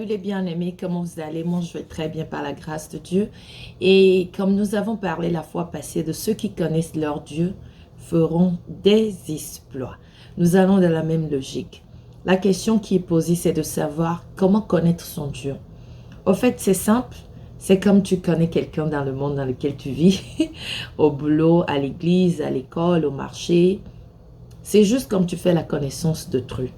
les bien-aimés, comment vous allez? Moi, je vais très bien par la grâce de Dieu. Et comme nous avons parlé la fois passée de ceux qui connaissent leur Dieu feront des exploits. Nous allons dans la même logique. La question qui est posée, c'est de savoir comment connaître son Dieu. Au fait, c'est simple. C'est comme tu connais quelqu'un dans le monde dans lequel tu vis, au boulot, à l'église, à l'école, au marché. C'est juste comme tu fais la connaissance d'autrui.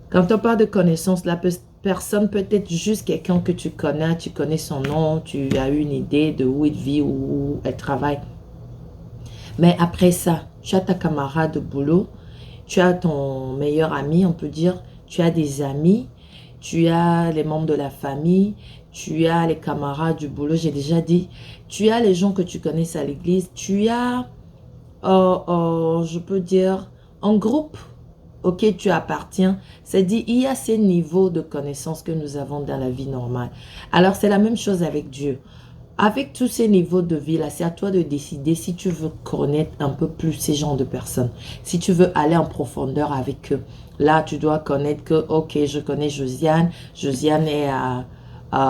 Quand on parle de connaissance, la personne peut être juste quelqu'un que tu connais son nom, tu as une idée de où il vit, où elle travaille. Mais après ça, tu as ta camarade de boulot, tu as ton meilleur ami, on peut dire, tu as des amis, tu as les membres de la famille, tu as les camarades du boulot, j'ai déjà dit, tu as les gens que tu connais à l'église, tu as, je peux dire, en groupe auquel tu appartiens, c'est dit, il y a ces niveaux de connaissances que nous avons dans la vie normale. Alors, c'est la même chose avec Dieu. Avec tous ces niveaux de vie là, c'est à toi de décider si tu veux connaître un peu plus ces genres de personnes. Si tu veux aller en profondeur avec eux. Là, tu dois connaître que, ok, je connais Josiane. Josiane est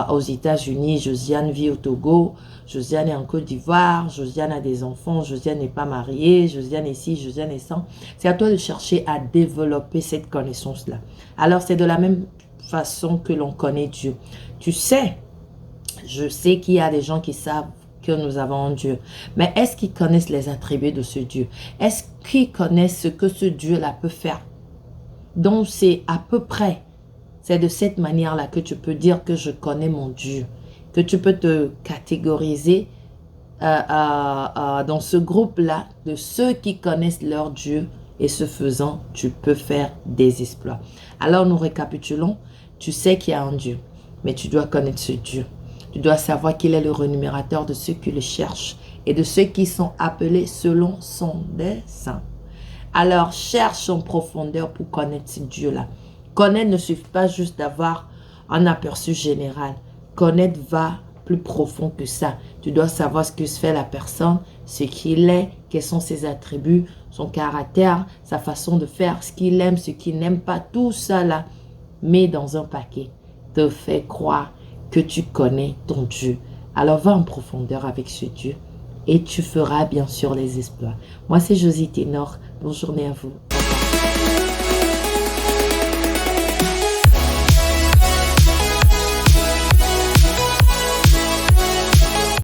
aux États-Unis. Josiane vit au Togo. Josiane est en Côte d'Ivoire. Josiane a des enfants. Josiane n'est pas mariée. Josiane est ci, Josiane est ça. C'est à toi de chercher à développer cette connaissance-là. Alors, c'est de la même façon que l'on connaît Dieu. Tu sais, je sais qu'il y a des gens qui savent que nous avons un Dieu. Mais est-ce qu'ils connaissent les attributs de ce Dieu? Est-ce qu'ils connaissent ce que ce Dieu-là peut faire? Donc, c'est à peu près. C'est de cette manière-là que tu peux dire que je connais mon Dieu. Que tu peux te catégoriser dans ce groupe-là de ceux qui connaissent leur Dieu. Et ce faisant, tu peux faire des exploits. Alors, nous récapitulons. Tu sais qu'il y a un Dieu. Mais tu dois connaître ce Dieu. Tu dois savoir qu'il est le rémunérateur de ceux qui le cherchent et de ceux qui sont appelés selon son dessein. Alors, cherche en profondeur pour connaître ce Dieu-là. Connaître ne suffit pas juste d'avoir un aperçu général. Connaître va plus profond que ça. Tu dois savoir ce que fait la personne, ce qu'il est, quels sont ses attributs, son caractère, sa façon de faire, ce qu'il aime, ce qu'il n'aime pas. Tout ça là, met dans un paquet, te fait croire que tu connais ton Dieu. Alors va en profondeur avec ce Dieu et tu feras bien sûr les exploits. Moi c'est Josie Ténor. Bonne journée à vous.